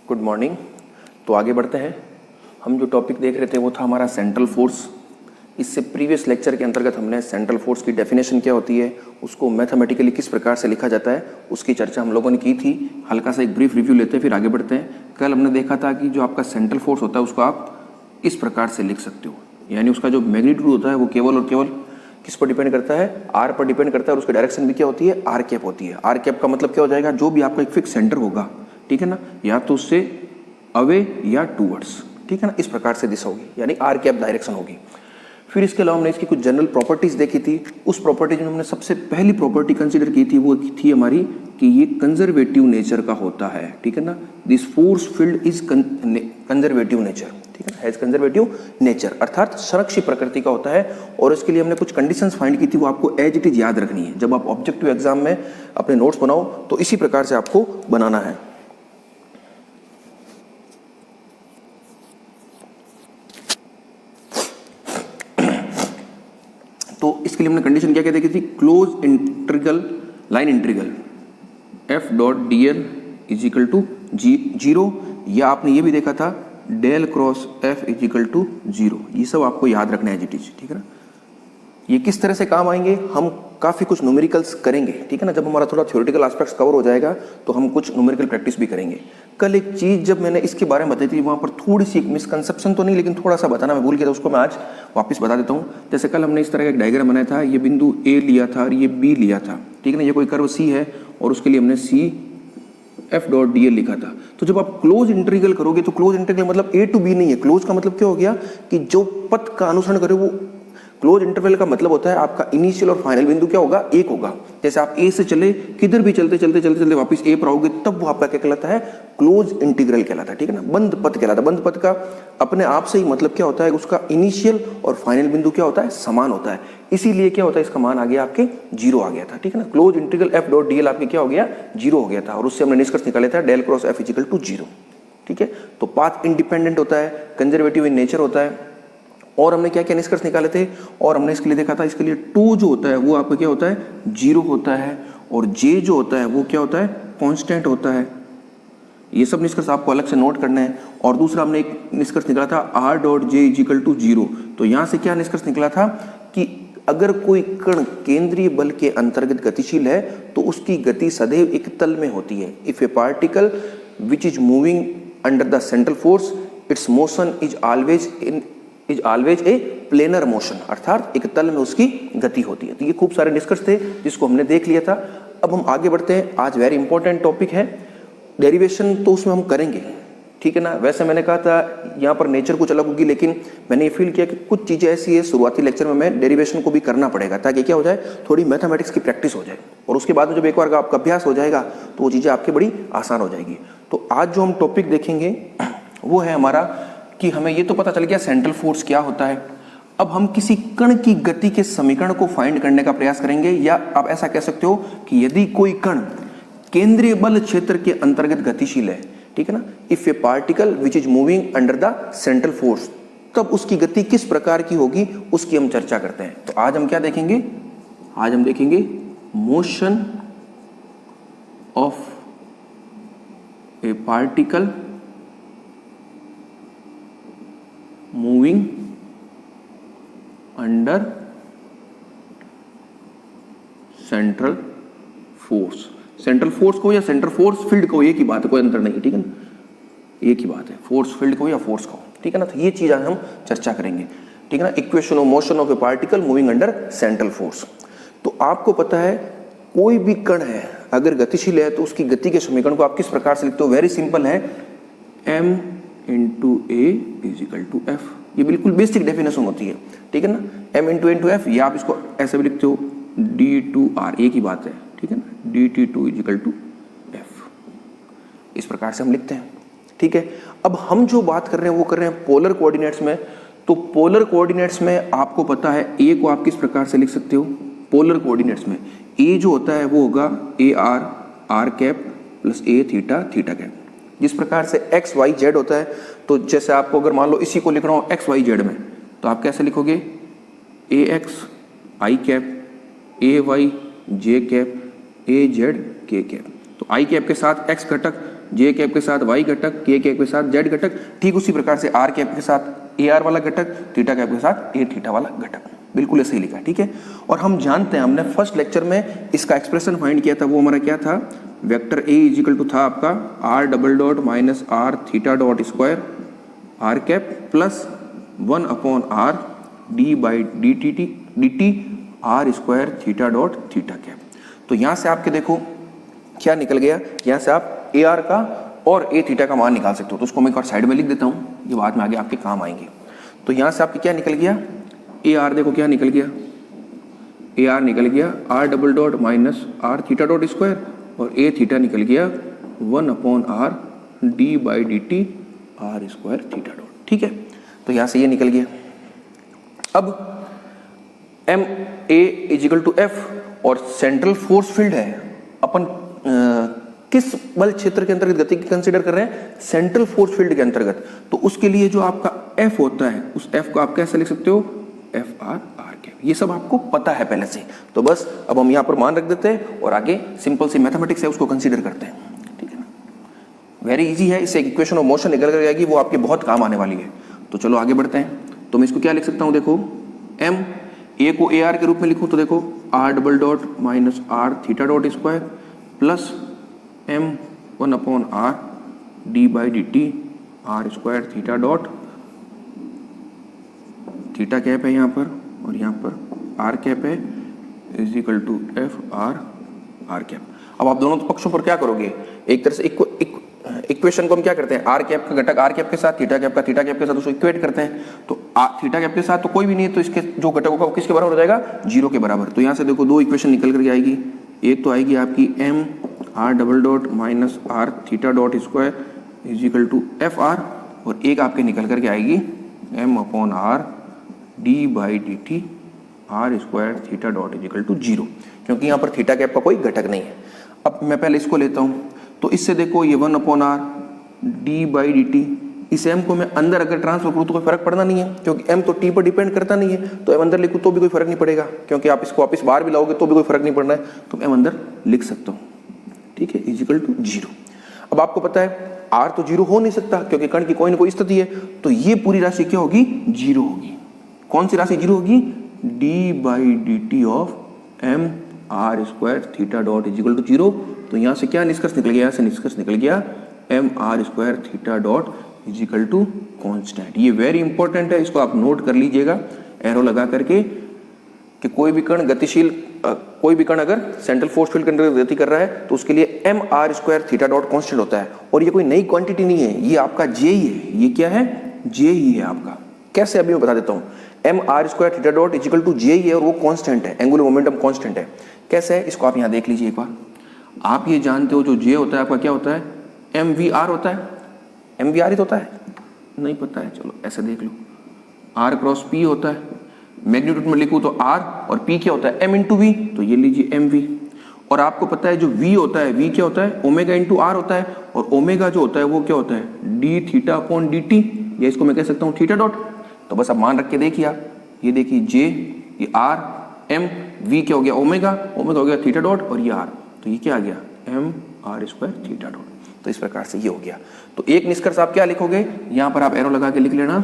Good morning. तो आगे बढ़ते हैं। हम जो टॉपिक देख रहे थे वो था हमारा सेंट्रल फोर्स। इससे प्रीवियस लेक्चर के अंतर्गत हमने सेंट्रल फोर्स की डेफिनेशन क्या होती है, उसको मैथमेटिकली किस प्रकार से लिखा जाता है, उसकी चर्चा हम लोगों ने की थी। हल्का सा एक ब्रीफ रिव्यू लेते हैं फिर आगे बढ़ते हैं। कल हमने देखा था कि जो आपका सेंट्रल फोर्स होता है उसको आप इस प्रकार से लिख सकते हो, यानी उसका जो मैग्नीट्यूड होता है वो केवल और केवल किस पर डिपेंड करता है, आर पर डिपेंड करता है। और उसकी डायरेक्शन भी क्या होती है, आर कैप होती है। आर कैप का मतलब क्या हो जाएगा, जो भी आपका एक फिक्स सेंटर होगा, ठीक है ना, या तो उससे अवे या टूवर्ड्स, ठीक है ना, इस प्रकार से दिशा होगी, यानी आर कैप डायरेक्शन होगी। फिर इसके अलावा हमने इसकी कुछ जनरल प्रॉपर्टीज देखी थी। उस प्रॉपर्टीज में हमने सबसे पहली प्रॉपर्टी कंसीडर की थी, वो थी हमारी कि ये कंजर्वेटिव नेचर का होता है, ठीक है ना। This force field is conservative nature, ठीक है, हैज कंजर्वेटिव नेचर, अर्थात संरक्षित प्रकृति का होता है। और इसके लिए हमने कुछ कंडीशंस फाइंड की थी, वो आपको एज इट इज याद रखनी है। जब आप ऑब्जेक्टिव एग्जाम में अपने नोट्स बनाओ तो इसी प्रकार से आपको बनाना है। तो इसके लिए हमने कंडीशन क्या क्या देखी थी, close integral line integral F dot D L is equal to zero, या आपने ये भी देखा था del cross F is equal to zero. ये सब आपको याद रखना है एज, ठीक है ना। ये किस तरह से काम आएंगे, हम काफ़ी कुछ न्यूमेरिकल्स करेंगे, ठीक है ना। जब हमारा थोड़ा थ्योरेटिकल एस्पेक्ट्स कवर हो जाएगा तो हम कुछ न्यूमेरिकल प्रैक्टिस भी करेंगे। कल एक चीज़ जब मैंने इसके बारे में बताई थी, वहाँ पर थोड़ी सी एक मिसकंसेप्शन तो नहीं, लेकिन थोड़ा सा बताना मैं भूल गया था, उसको मैं आज वापस बता देता हूँ। जैसे कल हमने इस तरह का एक डायग्राम बनाया था, ये बिंदु ए लिया था और ये बी लिया था, ठीक है ना। ये कोई कर्व सी है और उसके लिए हमने C F dot D L लिखा था। तो जब आप क्लोज इंटीग्रल करोगे तो क्लोज इंटीग्रल मतलब ए टू बी नहीं है। क्लोज का मतलब क्या हो गया कि जो पथ का अनुसरण करे वो क्लोज इंटरवल का मतलब होता है आपका इनिशियल और फाइनल बिंदु क्या होगा, एक होगा। जैसे आप ए से चले, किधर भी चलते चलते चलते चलते वापस ए पर आओगे, तब वो आपका क्या कहलाता है, क्लोज इंटीग्रल कहलाता है, ठीक है ना। बंद पथ कहलाता है। बंद पथ का अपने आप से ही मतलब क्या होता है, उसका इनिशियल और फाइनल बिंदु क्या होता है, समान होता है। इसीलिए क्या होता है, इसका मान आ गया आपके जीरो आ गया था, ठीक है ना। Close integral F dot D L आपके क्या हो गया, जीरो हो गया था। और उससे हमने निष्कर्ष निकाला था del cross F equal to zero, ठीक है। तो पाथ इंडिपेंडेंट होता है, कंजर्वेटिव इन नेचर होता है। और हमने क्या क्या निष्कर्ष निकाले थे, और हमने इसके लिए देखा था, इसके लिए टू जो होता है वो आपका क्या होता है, जीरो होता है, और जे जो होता है वो क्या होता है, कांस्टेंट होता है। ये सब निष्कर्ष आपको अलग से नोट करना है। और दूसरा हमने एक निष्कर्ष निकाला था R dot J is equal to zero. तो यहाँ से क्या निष्कर्ष निकला था कि अगर कोई कण केंद्रीय बल के अंतर्गत गतिशील है तो उसकी गति सदैव एक तल में होती है। If A particle which is moving under the central force, it's motion is always a planar motion, अर्थात एक तल में उसकी गति होती है। तो ये खूब सारे निष्कर्ष थे जिसको हमने देख लिया था। अब हम आगे बढ़ते हैं। आज वेरी इंपॉर्टेंट टॉपिक है डेरिवेशन, तो उसमें हम करेंगे, ठीक है ना। वैसे मैंने कहा था यहाँ पर नेचर कुछ अलग होगी, लेकिन मैंने ये फील किया कि कुछ चीज़ें ऐसी है शुरुआती लेक्चर में मैं डेरिवेशन को भी करना पड़ेगा, ताकि क्या हो जाए, थोड़ी मैथमेटिक्स की प्रैक्टिस हो जाए। और उसके बाद में जब एक बार आपका अभ्यास हो जाएगा तो वो चीज़ें आपके बड़ी आसान हो जाएगी। तो आज जो हम टॉपिक देखेंगे वो है हमारा कि हमें ये तो पता चल गया सेंट्रल फोर्स क्या होता है। अब हम किसी कण की गति के समीकरण को फाइंड करने का प्रयास करेंगे, या आप ऐसा कह सकते हो कि यदि कोई कण केंद्रीय बल क्षेत्र के अंतर्गत गतिशील है, ठीक है ना, if A particle which is moving under the central force, तब उसकी गति किस प्रकार की होगी उसकी हम चर्चा करते हैं। तो आज हम क्या देखेंगे, आज हम देखेंगे motion of A particle moving under central force. Central force को या सेंट्रल फोर्स फील्ड को, एक ही बात है, कोई अंतर नहीं, ठीक है ना, एक ही बात है, फोर्स फील्ड को या फोर्स को, ठीक है ना। तो ये चीज आज हम चर्चा करेंगे, ठीक है ना। Equation of motion of A particle moving under central force. तो आपको पता है कोई भी कण है अगर गतिशील है तो उसकी गति के समीकरण को आप किस प्रकार से लिखते हो, वेरी सिंपल है, m into A is equal to F. ये बिल्कुल बेसिक डेफिनेशन होती है, ठीक है ना, m इंटू एफ, या आप इसको ऐसे भी लिखते हो d2r, एक ही बात है, ठीक है ना, dt2 is equal to F. इस प्रकार से हम लिखते हैं, ठीक है। अब हम जो बात कर रहे हैं वो कर रहे हैं पोलर कोऑर्डिनेट्स में। तो पोलर कोऑर्डिनेट्स में आपको पता है ए को आप किस प्रकार से लिख सकते हो, पोलर कोऑर्डिनेट्स में ए जो होता है वो होगा A R cap plus A theta theta cap. जिस प्रकार से एक्स वाई जेड होता है, तो जैसे आपको अगर मान लो इसी को लिख रहा हूँ एक्स वाई जेड में, तो आप कैसे लिखोगे, ए एक्स आई कैप, ए वाई जे कैप, ए जेड के कैप। तो आई कैप के साथ एक्स घटक जे कैप के साथ वाई घटक, के कैप के साथ जेड घटक, ठीक उसी प्रकार से आर कैप के साथ ए आर वाला घटक, थीटा कैप के साथ ए थीटा वाला घटक, बिल्कुल ऐसे ही लिखा है, ठीक है। और हम जानते हैं, हमने फर्स्ट लेक्चर में इसका एक्सप्रेशन फाइंड किया था, वो हमारा क्या था, वेक्टर ए इजिकल टू था आपका R double dot minus R theta dot square R cap plus 1 upon R D by D T R square theta dot theta cap. तो यहाँ से आपके देखो क्या निकल गया, यहाँ से आप ए आर का और ए थीटा का मान निकाल सकते हो। तो उसको मैं एक बार साइड में लिख देता हूँ, ये बाद में आगे आपके काम आएंगे। तो यहाँ से आपके क्या निकल गया, ए आर देखो क्या निकल गया, ए आर निकल गया R double dot minus R theta dot square और ए थीटा निकल गया 1 upon R D by D T R square theta dot, ठीक है। तो यहाँ से ये निकल गया। अब M A is equal to F और सेंट्रल फोर्स फील्ड है, अपन किस बल क्षेत्र के अंतर्गत गति की कंसीडर कर रहे हैं, सेंट्रल फोर्स फील्ड के अंतर्गत। तो उसके लिए जो आपका एफ होता है, उस एफ को आप कैसे लिख सकते हो, एफ आर आर कैप, ये सब आपको पता है पहले से। तो बस अब हम यहाँ पर मान रख देते हैं और आगे सिंपल सी मैथमेटिक्स है उसको कंसीडर करते हैं, ठीक है ना। वेरी इजी है, इससे एक इक्वेशन ऑफ मोशन निकल कर जाएगी, वो आपके बहुत काम आने वाली है। तो चलो आगे बढ़ते हैं। तो मैं इसको क्या लिख सकता हूँ, देखो एम ए को ए आर के रूप में लिखूँ तो देखो R double dot minus R theta dot square plus M 1 upon R D by D T R square theta dot theta cap है यहाँ पर और यहाँ पर आर कैप है is equal to F R R cap. अब आप दोनों पक्षों पर क्या करोगे, एक तरह से इक्वेशन को हम क्या करते हैं, आर कैप का घटक आर कैप के साथ, थीटा कैप का थीटा कैप के साथ उसको इक्वेट करते हैं। तो थीटा कैप के साथ तो कोई भी नहीं है, तो इसके जो घटक होगा वो किसके बराबर हो जाएगा, 0 के बराबर। तो यहाँ से देखो दो इक्वेशन निकल करके आएगी, एक तो आएगी आपकी M R double dot minus R theta dot square is equal to F R और एक आपके निकल करके आएगी M upon R D by D T R square theta dot is equal to 0, क्योंकि यहाँ पर थीटा कैप का कोई घटक नहीं है। अब मैं पहले इसको लेता हूँ, तो इससे देखो ये 1 upon R D by D T, इस एम को मैं अंदर अगर ट्रांसफर करूँ तो कोई फर्क पड़ना नहीं है, क्योंकि एम तो टी पर डिपेंड करता नहीं है। तो एम अंदर लिखूँ तो भी कोई फर्क नहीं पड़ेगा, क्योंकि आप इसको वापस बाहर भी लाओगे तो भी कोई फर्क नहीं पड़ना है, तो एम अंदर लिख सकता हूँ, ठीक है, इज इक्वल टू 0। अब आपको पता है आर तो 0 हो नहीं सकता, क्योंकि कण की कोई ना कोई स्थिति है, तो ये पूरी राशि क्या होगी, 0 होगी। कौन सी राशि 0 होगी, D by D T of M R square theta dot is equal to 0। तो यहाँ से क्या निष्कर्ष निकल गया, यहाँ से निष्कर्ष निकल गया M R square theta dot is equal to constant. ये वेरी इंपॉर्टेंट है, इसको आप नोट कर लीजिएगा एरो लगा करके कि कोई भी कण गतिशील, कोई भी कण अगर सेंट्रल फोर्स फील्ड के अंदर गति कर रहा है तो उसके लिए M R square theta dot constant होता है। और ये कोई नई क्वांटिटी नहीं है, ये आपका जे ही है। ये क्या है, जे ही है आपका। कैसे, अभी मैं बता देता हूँ। M R square theta dot is equal to J ही है और वो कॉन्स्टेंट है, एंगुलर मोमेंटम कॉन्स्टेंट है। कैसे है, इसको आप यहाँ देख लीजिए एक बार। आप ये जानते हो जो जे होता है आपका क्या होता है, एम वी आर होता है। एम वी आर ही तो होता है, नहीं पता है, चलो ऐसे देख लो। आर क्रॉस पी होता है, मैग्नीट्यूड में लिखूँ तो आर और पी क्या होता है, एम इंटू वी, तो ये लीजिए एम वी। और आपको पता है जो वी होता है, वी क्या होता है, ओमेगा इंटू आर होता है, और ओमेगा जो होता है वो क्या होता है, D theta upon D T, या इसको मैं कह सकता हूँ थीटा डॉट। तो बस अब मान रख के देखिए आप, ये देखिए जे, ये आर, एम, वी क्या हो गया, ओमेगा, ओमेगा हो गया थीटा डॉट, और ये आर, तो ये क्या आ गया, M R square theta dot. तो इस प्रकार से ये हो गया। तो एक निष्कर्ष आप क्या लिखोगे, यहाँ पर आप एरो लगा के लिख लेना,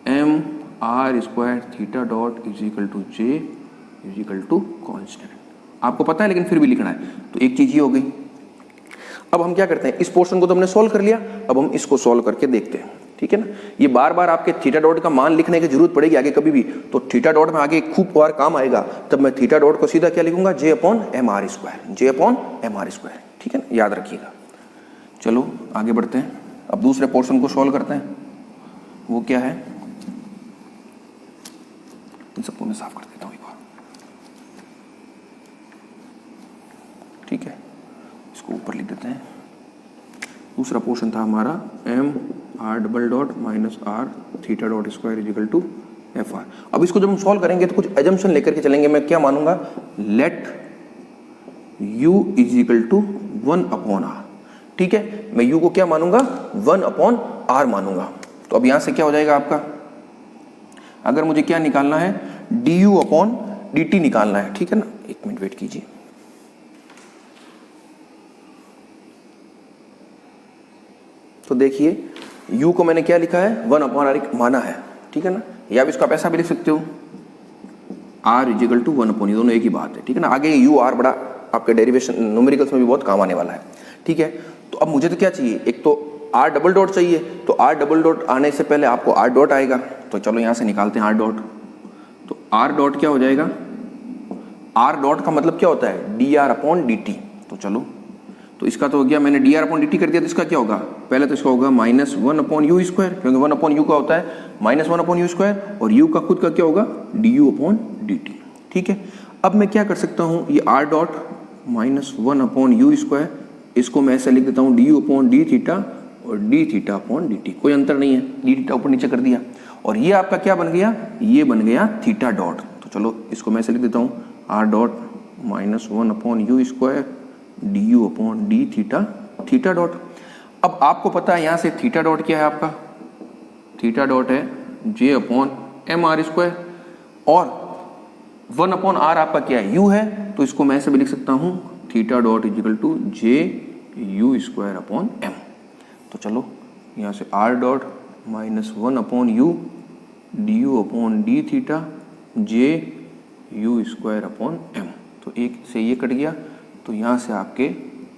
M R square theta dot is equal to J is equal to constant. आपको पता है लेकिन फिर भी लिखना है। तो एक चीज ये हो गई। अब हम क्या करते हैं, इस पोर्शन को तो हमने सॉल्व कर लिया, अब हम इसको सॉल्व करके देखते हैं, ठीक है ना। ये बार बार आपके थीटा डॉट का मान लिखने की जरूरत पड़ेगी आगे कभी भी, तो थीटा डॉट में आगे खूब बार काम आएगा। तब मैं थीटा डॉट को सीधा क्या लिखूंगा, J upon M R square, J upon M R square, ठीक है ना, याद रखिएगा। चलो आगे बढ़ते हैं, अब दूसरे पोर्शन को सॉल्व करते हैं। वो क्या है, इन सबको मैं साफ कर देता हूँ एक बार, ठीक है। इसको ऊपर लिख देते हैं। दूसरा पोर्शन था हमारा M R double dot minus R theta dot square is equal to F R. अब इसको जब हम सॉल्व करेंगे तो कुछ एजम्पशन लेकर के चलेंगे। मैं क्या मानूंगा, let u is equal to 1 upon R, ठीक है। मैं u को क्या मानूंगा, 1 अपॉन आर मानूंगा। तो अब यहां से क्या हो जाएगा आपका, अगर मुझे क्या निकालना है, du अपॉन dt निकालना है, ठीक है ना। एक मिनट वेट कीजिए। तो देखिए u को मैंने क्या लिखा है 1/r माना है, ठीक है ना, या भी इसको आप ऐसा भी लिख सकते हो r इजिकल टू 1/u, दोनों एक ही बात है, ठीक है ना। आगे u r बड़ा आपके डेरिवेशन न्यूमेरिकल्स में भी बहुत काम आने वाला है, ठीक है। तो अब मुझे तो क्या चाहिए, एक तो r डबल डॉट चाहिए, तो r डबल डॉट आने से पहले आपको r डॉट आएगा, तो चलो यहाँ से निकालते हैं r डॉट। तो r डॉट क्या हो जाएगा, r डॉट का मतलब क्या होता है dr/dt, तो चलो तो इसका तो हो गया, मैंने dr/dt कर दिया, तो इसका क्या होगा, पहले तो इसका होगा -1/u², क्योंकि 1/u का होता है -1/u², और u का खुद का क्या होगा du/dt, ठीक है। अब मैं क्या कर सकता हूँ, ये r डॉट -1/u², इसको मैं ऐसे लिख देता हूँ du/d थीटा और d थीटा/dt, कोई अंतर नहीं है, d थीटा ऊपर नीचे कर दिया, और ये आपका क्या बन गया, ये बन गया थीटा डॉट। तो चलो इसको मैं ऐसे लिख देता हूँ r dot -1/u² du/d theta dot. अब आपको पता है यहाँ से थीटा डॉट क्या है, आपका थीटा डॉट है j/mr², और 1/r आपका क्या है, u है, तो इसको मैं ऐसे भी लिख सकता हूँ theta dot is equal to ju²/m। तो चलो यहाँ से r dot -1/u du/d theta ju²/m, तो एक से ये कट गया, तो यहाँ से आपके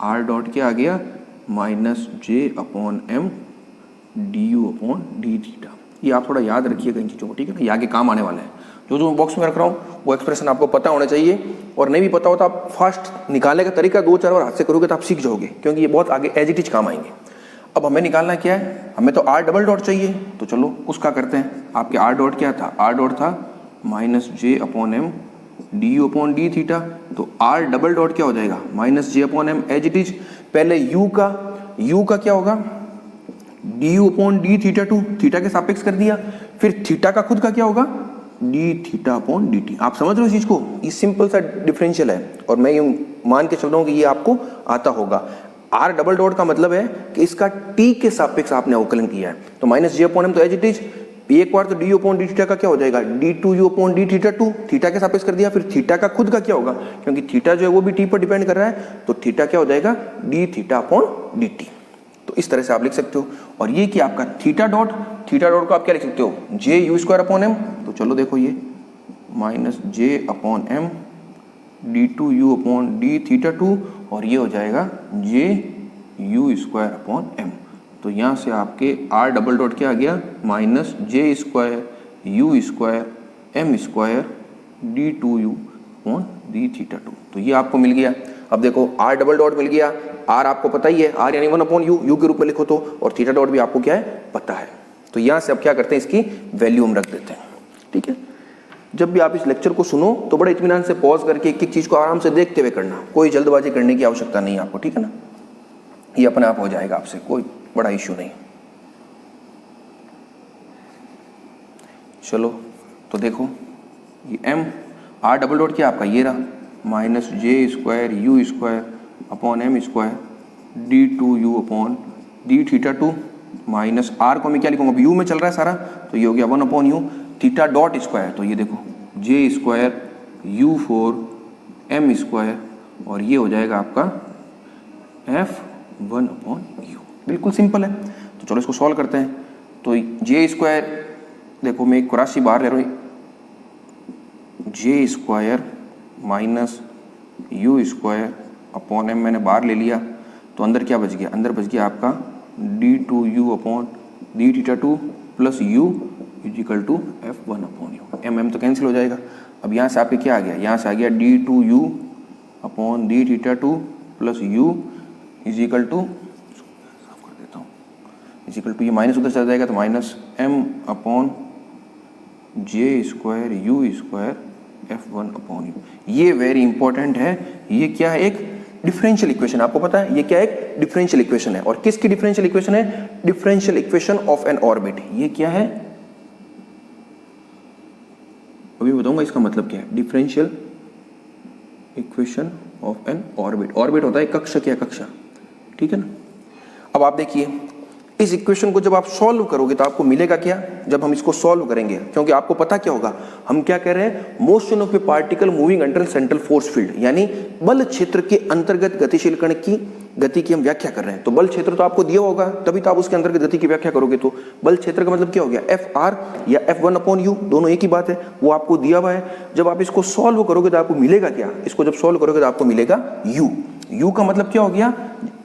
r डॉट क्या आ गया -j/m du/d थीटा। ये आप थोड़ा याद रखिएगा इन चीज़ों को, ठीक है ना, ये आगे काम आने वाला है। जो मैं बॉक्स में रख रहा हूँ वो एक्सप्रेशन आपको पता होना चाहिए, और नहीं भी पता हो तो आप फास्ट निकालने का तरीका 2-4 बार हाथ से करोगे तो आप सीख जाओगे, क्योंकि ये बहुत आगे एज इट इज काम आएंगे। अब हमें निकालना क्या है, हमें तो r डबल डॉट चाहिए, तो चलो उसका करते हैं। आपके r डॉट क्या था, r डॉट था -j/m du/d थीटा, तो r डबल डॉट क्या हो जाएगा -j/m एज इट इज। पहले u का क्या होगा du/d थीटा 2, थीटा के सापेक्ष कर दिया, फिर थीटा का खुद का क्या होगा d थीटा/dt। आप समझ रहे हो इस चीज को, ये सिंपल सा डिफरेंशियल है, और मैं यूं मान के चल रहा हूं कि ये आपको आता होगा। r डबल डॉट का मतलब है कि इसका t के सापेक्ष आपने अवकलन किया है, तो -j/m तो एज इट इज, एक बार तो du/d थीटा का क्या हो जाएगा d2u/d थीटा 2, थीटा के सापेक्ष कर दिया, फिर थीटा का खुद का क्या होगा, क्योंकि थीटा जो है वो भी t पर डिपेंड कर रहा है, तो थीटा क्या हो जाएगा d थीटा/dt। तो इस तरह से आप लिख सकते हो। और ये कि आपका थीटा डॉट को आप क्या लिख सकते हो ju²/m, तो चलो देखो ये -j/m d2u/d थीटा 2, और ये हो जाएगा ju²/m। तो यहाँ से आपके r डबल डॉट क्या आ गया -j²u²m² d2u/d थीटा 2, तो ये आपको मिल गया। अब देखो r डबल डॉट मिल गया, r आपको पता ही है, r यानी 1/u, u के रूप में लिखो तो, और थीटा डॉट भी आपको क्या है पता है। तो यहाँ से अब क्या करते हैं, इसकी वैल्यू हम रख देते हैं, ठीक है। जब भी आप इस लेक्चर को सुनो तो बड़े इत्मीनान से पॉज करके एक एक चीज को आराम से देखते हुए करना, कोई जल्दबाजी करने की आवश्यकता नहीं है आपको, ठीक है ना, ये अपने आप हो जाएगा आपसे, कोई बड़ा इश्यू नहीं। चलो तो देखो ये m, r डबल डॉट क्या आपका ये रहा -j²u²/m² d2u/d theta 2, minus r को मैं क्या लिखूंगा, u में चल रहा है सारा, तो ये हो गया 1/u थीटा डॉट स्क्वायर, तो ये देखो j²u/m², और ये हो जाएगा आपका f1/u। बिल्कुल सिंपल है। तो चलो इसको सॉल्व करते हैं। तो j², देखो मैं एक राशि बाहर ले रहा हूँ, j² माइनस u²/m मैंने बाहर ले लिया, तो अंदर क्या बच गया, अंदर बच गया आपका d2u/d theta 2 plus u is equal to f1/u। m तो कैंसिल हो जाएगा। अब यहाँ से आपके क्या आ गया, यहाँ से आ गया d2u/d theta 2 plus u is equal to, साफ कर देता हूँ, इजिकल टू, ये माइनस उधर चला जाएगा, तो -m/j²u²f1/u। ये वेरी इंपॉर्टेंट है। ये क्या है, एक डिफरेंशियल इक्वेशन, आपको पता है ये क्या है, एक डिफरेंशियल इक्वेशन है। और किसकी डिफरेंशियल इक्वेशन है, differential equation of N orbit. ये क्या है, अभी बताऊंगा इसका मतलब क्या है, differential equation of N orbit. Orbit होता है कक्ष, क्या कक्षा, ठीक है ना। अब आप देखिए इस इक्वेशन को जब आप सॉल्व करोगे तो आपको मिलेगा क्या, जब हम इसको सॉल्व करेंगे, क्योंकि आपको पता क्या होगा, हम क्या कह रहे हैं, motion of A particle moving under central force field, यानी बल क्षेत्र के अंतर्गत गतिशील कण की गति की हम व्याख्या कर रहे हैं। तो बल क्षेत्र तो आपको दिया होगा, तभी तो आप उसके अंतर्गत गति की व्याख्या करोगे। तो बल क्षेत्र का मतलब क्या हो गया, एफ आर या F1/u, दोनों एक ही बात है, वो आपको दिया हुआ है। जब आप इसको सॉल्व करोगे तो आपको मिलेगा क्या, इसको जब सॉल्व करोगे तो आपको मिलेगा u। u का मतलब क्या हो गया,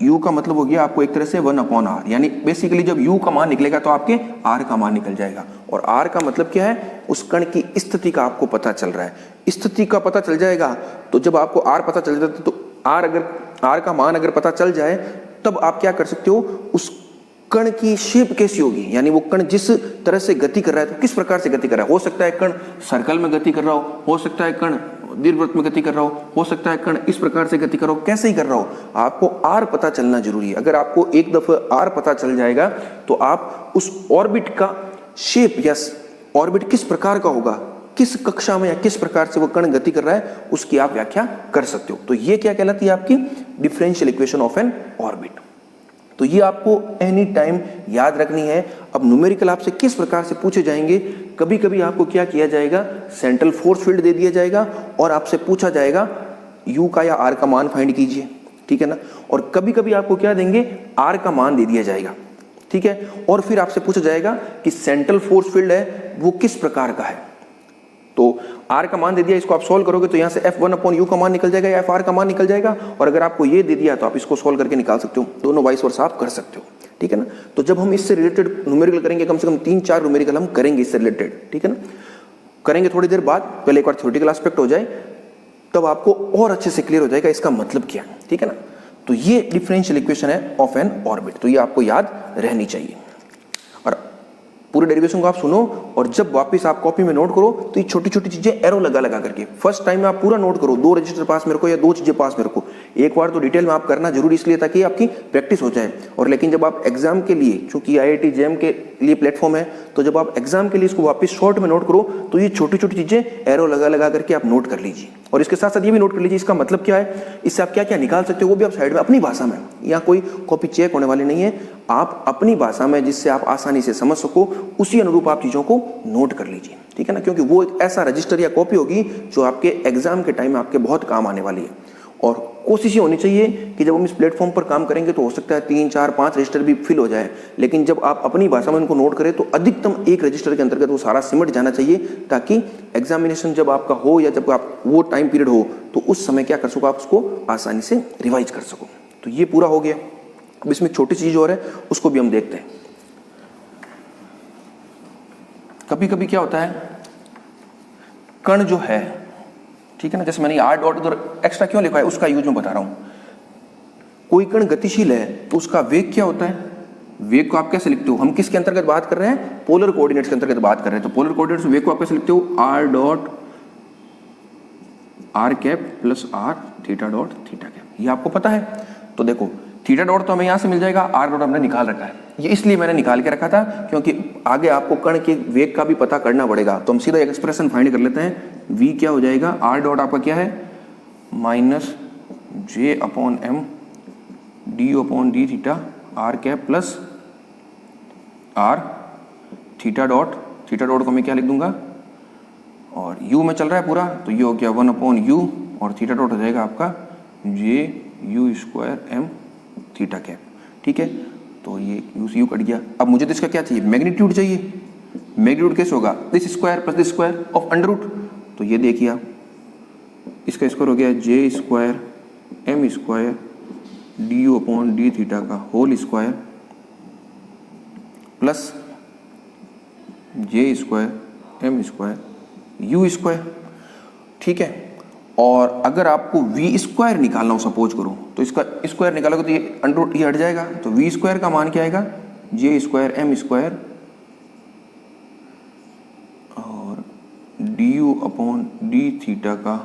u का मतलब हो गया आपको एक तरह से 1/r, यानी बेसिकली जब u का मान निकलेगा तो आपके r का मान निकल जाएगा। और r का मतलब क्या है, उस कण की स्थिति का आपको पता चल रहा है, स्थिति का पता चल जाएगा। तो जब आपको r पता चल जाता है तो r का मान अगर पता चल जाए तब आप क्या कर सकते हो, उस कण की शेप कैसी होगी, यानी वो कण जिस तरह से गति कर रहा है तो किस प्रकार से गति कर रहा है। हो सकता है कण सर्कल में गति कर रहा हो सकता है कण दीर्घवृत्त में गति कर रहा हो सकता है कण इस प्रकार से गति कर रहा हो, कैसे ही कर रहा हो, आपको आर पता चलना जरूरी है। अगर आपको एक दफा आर पता चल जाएगा तो आप उस ऑर्बिट का शेप या ऑर्बिट किस प्रकार का होगा, किस कक्षा में या किस प्रकार से वो कण गति कर रहा है, उसकी आप व्याख्या कर सकते हो। तो ये क्या कहलाती है, आपकी differential equation of N orbit. तो ये आपको एनी टाइम याद रखनी है। अब न्यूमेरिकल आपसे किस प्रकार से पूछे जाएंगे, कभी कभी आपको क्या किया जाएगा, सेंट्रल फोर्स फील्ड दे दिया जाएगा और आपसे पूछा जाएगा u का या r का मान फाइंड कीजिए, ठीक है ना। और कभी कभी आपको क्या देंगे, r का मान दे दिया जाएगा, ठीक है। और फिर आपसे पूछा जाएगा कि सेंट्रल फोर्स फील्ड है वो किस प्रकार का है। तो r का मान दे दिया, इसको आप सोल्व करोगे तो यहाँ से F1/u का मान निकल जाएगा या Fr का मान निकल जाएगा। और अगर आपको ये दे दिया तो आप इसको सोल्व करके निकाल सकते हो, दोनों वाइस वर्सा आप कर सकते हो, ठीक है ना। तो जब हम इससे रिलेटेड न्यूमेरिकल करेंगे, कम से कम 3-4 न्यूमेरिकल हम करेंगे इससे रिलेटेड, ठीक है ना, करेंगे थोड़ी देर बाद। पहले एक बार थ्योरेटिकल एस्पेक्ट हो जाए तब आपको और अच्छे से क्लियर हो जाएगा इसका मतलब क्या है, ठीक है ना। तो ये डिफरेंशियल इक्वेशन है ऑफ एन ऑर्बिट, तो ये आपको याद रहनी चाहिए। और पूरे डेरिवेशन को आप सुनो और जब वापस आप कॉपी में नोट करो तो ये छोटी छोटी चीजें एरो लगा लगा करके फर्स्ट टाइम में आप पूरा नोट करो, 2 रजिस्टर पास में रखो या 2 चीजें पास में रखो। एक बार तो डिटेल में आप करना जरूरी इसलिए ताकि आपकी प्रैक्टिस हो जाए। और लेकिन जब आप एग्जाम के लिए, चूंकि IIT JEM के लिए प्लेटफॉर्म है, तो जब आप एग्जाम के लिए इसको वापस शॉर्ट में नोट करो तो ये छोटी छोटी चीजें एरो लगा लगा करके आप नोट कर लीजिए। और इसके साथ साथ ये भी नोट कर लीजिए इसका मतलब क्या है, इससे आप क्या क्या निकाल सकते हो वो भी आप साइड में अपनी भाषा में, यहाँ कोई कॉपी चेक होने वाली नहीं है, आप अपनी भाषा में जिससे आप आसानी से समझ सको उसी अनुरूप आप चीजों को नोट कर लीजिए, ठीक है ना। क्योंकि वो एक ऐसा रजिस्टर या कॉपी होगी जो आपके एग्जाम के टाइम में आपके बहुत काम आने वाली है। और कोशिश ये होनी चाहिए कि जब हम इस प्लेटफॉर्म पर काम करेंगे तो हो सकता है 3, 4, 5 रजिस्टर भी फिल हो जाए, लेकिन जब आप अपनी भाषा में उनको नोट करें तो अधिकतम एक रजिस्टर के अंतर्गत वो सारा सिमट जाना चाहिए, ताकि एग्जामिनेशन जब आपका हो या जब आप वो टाइम पीरियड हो तो उस समय क्या कर सको, आप उसको आसानी से रिवाइज कर सको। तो ये पूरा हो गया। अब इसमें छोटी चीज और है, उसको भी हम देखते हैं। कभी कभी क्या होता है, कण जो है, ठीक है ना, जैसे मैंने r डॉट उधर एक्स्ट्रा क्यों लिखा है उसका यूज मैं बता रहा हूं। कोई कण गतिशील है तो उसका वेग क्या होता है, वेग को आप कैसे लिखते हो, हम किसके अंतर्गत बात कर रहे हैं, पोलर कोऑर्डिनेट्स के अंतर्गत बात कर रहे हैं। तो पोलर कोऑर्डिनेट्स में वेग को आप कैसे लिखते हो, r dot r cap plus r theta dot theta cap, ये आपको पता है। तो देखो थीटा डॉट तो हमें यहां से मिल जाएगा, r डॉट हमने निकाल रखा है, ये इसलिए मैंने निकाल के रखा था क्योंकि आगे आपको कण के वेग का भी पता करना पड़ेगा। तो हम सीधा एक्सप्रेशन फाइंड कर लेते हैं, v क्या हो जाएगा, r डॉट आपका क्या है, minus j/m d/d theta r cap plus r theta dot को मैं क्या लिख दूंगा, और u में चल रहा है पूरा, तो ये हो गया 1/u और थीटा डॉट हो जाएगा आपका j/u² m थीटा कैप, ठीक है। तो ये u कट गया। अब मुझे तो इसका क्या चाहिए, मैग्नीट्यूड चाहिए। मैग्नीट्यूड कैसे होगा, this square plus this square of under root. तो ये देखिए आप, इसका स्क्वायर हो गया j² m² du/d थीटा का whole square plus j² m² u², ठीक है। और अगर आपको v² निकालना हो सपोज करो, तो इसका स्क्वायर निकालोगे तो ये अंडर रूट ये हट जाएगा, तो v² का मान क्या आएगा, j² m² और du/d थीटा का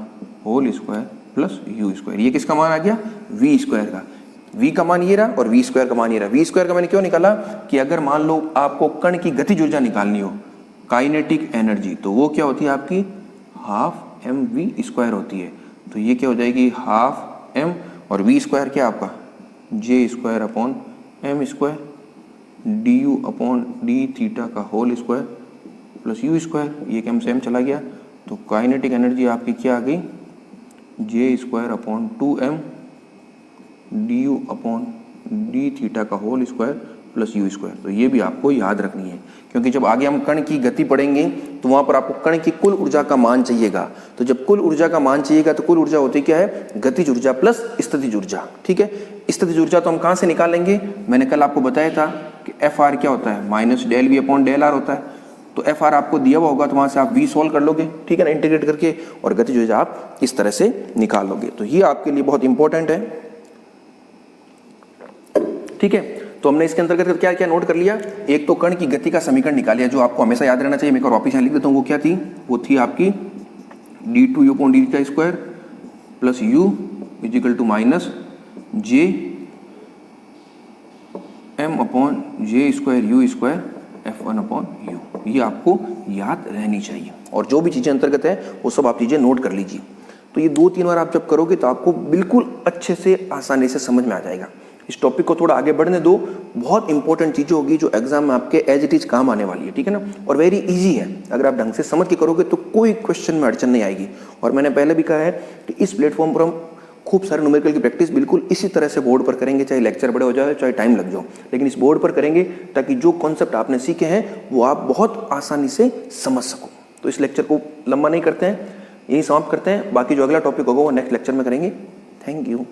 होल स्क्वायर प्लस u²। ये किसका मान आ गया, v² का। v का मान ये रहा और v² का मान ये रहा। v² का मैंने क्यों निकाला कि अगर मान लो आपको कण की गतिज ऊर्जा निकालनी हो, काइनेटिक एनर्जी, तो वो क्या होती है आपकी हाफ mv² होती है। तो ये क्या हो जाएगी, हाफ m और v² क्या आपका j² m², D U upon D theta का whole square plus U square, ये क्या सेम चला गया, तो काइनेटिक एनर्जी आपकी क्या आ गई, J square upon 2m D U upon D theta का whole square plus U square. तो ये भी आपको याद रखनी है, क्योंकि जब आगे हम कण की गति पढ़ेंगे तो वहाँ पर आपको कण की कुल ऊर्जा का मान चाहिएगा। तो जब कुल ऊर्जा का मान चाहिएगा तो कुल ऊर्जा होती क्या है, गतिज ऊर्जा प्लस स्थितिज ऊर्जा। ठीक है, स्थितिज ऊर्जा तो हम कहाँ से निकालेंगे, मैंने कल आपको बताया था कि एफ आर क्या होता है, minus del V upon del R होता है। तो एफ आर आपको दिया हुआ होगा तो वहाँ से आप वी सॉल्व कर लोगे, ठीक है ना, इंटीग्रेट करके, और गतिज ऊर्जा आप इस तरह से निकाल लोगे। तो ये आपके लिए बहुत इंपॉर्टेंट है। ठीक है, तो हमने इसके अंतर्गत क्या क्या नोट कर लिया, एक तो कण की गति का समीकरण निकालिया जो आपको हमेशा याद रहना चाहिए। मैं एक और वापिस यहाँ लिख देता हूँ, वो क्या थी, वो थी आपकी D two U upon D का square plus U equal to minus J M upon J square U square F one upon U. ये आपको याद रहनी चाहिए, और जो भी चीज़ें अंतर्गत है वो सब आप चीज़ें नोट कर लीजिए। तो ये 2-3 बार आप जब करोगे तो आपको बिल्कुल अच्छे से आसानी से समझ में आ जाएगा। इस टॉपिक को थोड़ा आगे बढ़ने दो, बहुत इंपॉर्टेंट चीज़ें होगी जो एग्जाम में आपके एज इट इज काम आने वाली है, ठीक है ना, और वेरी इजी है। अगर आप ढंग से समझ के करोगे तो कोई क्वेश्चन में अड़चन नहीं आएगी। और मैंने पहले भी कहा है कि इस प्लेटफॉर्म पर हम खूब सारे न्यूमेरिकल की प्रैक्टिस बिल्कुल इसी तरह से बोर्ड पर करेंगे, चाहे लेक्चर बड़े हो जाए चाहे टाइम लग जाओ, लेकिन इस बोर्ड पर करेंगे ताकि जो कॉन्सेप्ट आपने सीखे हैं वो आप बहुत आसानी से समझ सको। तो इस लेक्चर को लंबा नहीं करते हैं, यही समाप्त करते हैं। बाकी जो अगला टॉपिक होगा वो नेक्स्ट लेक्चर में करेंगे। Thank you.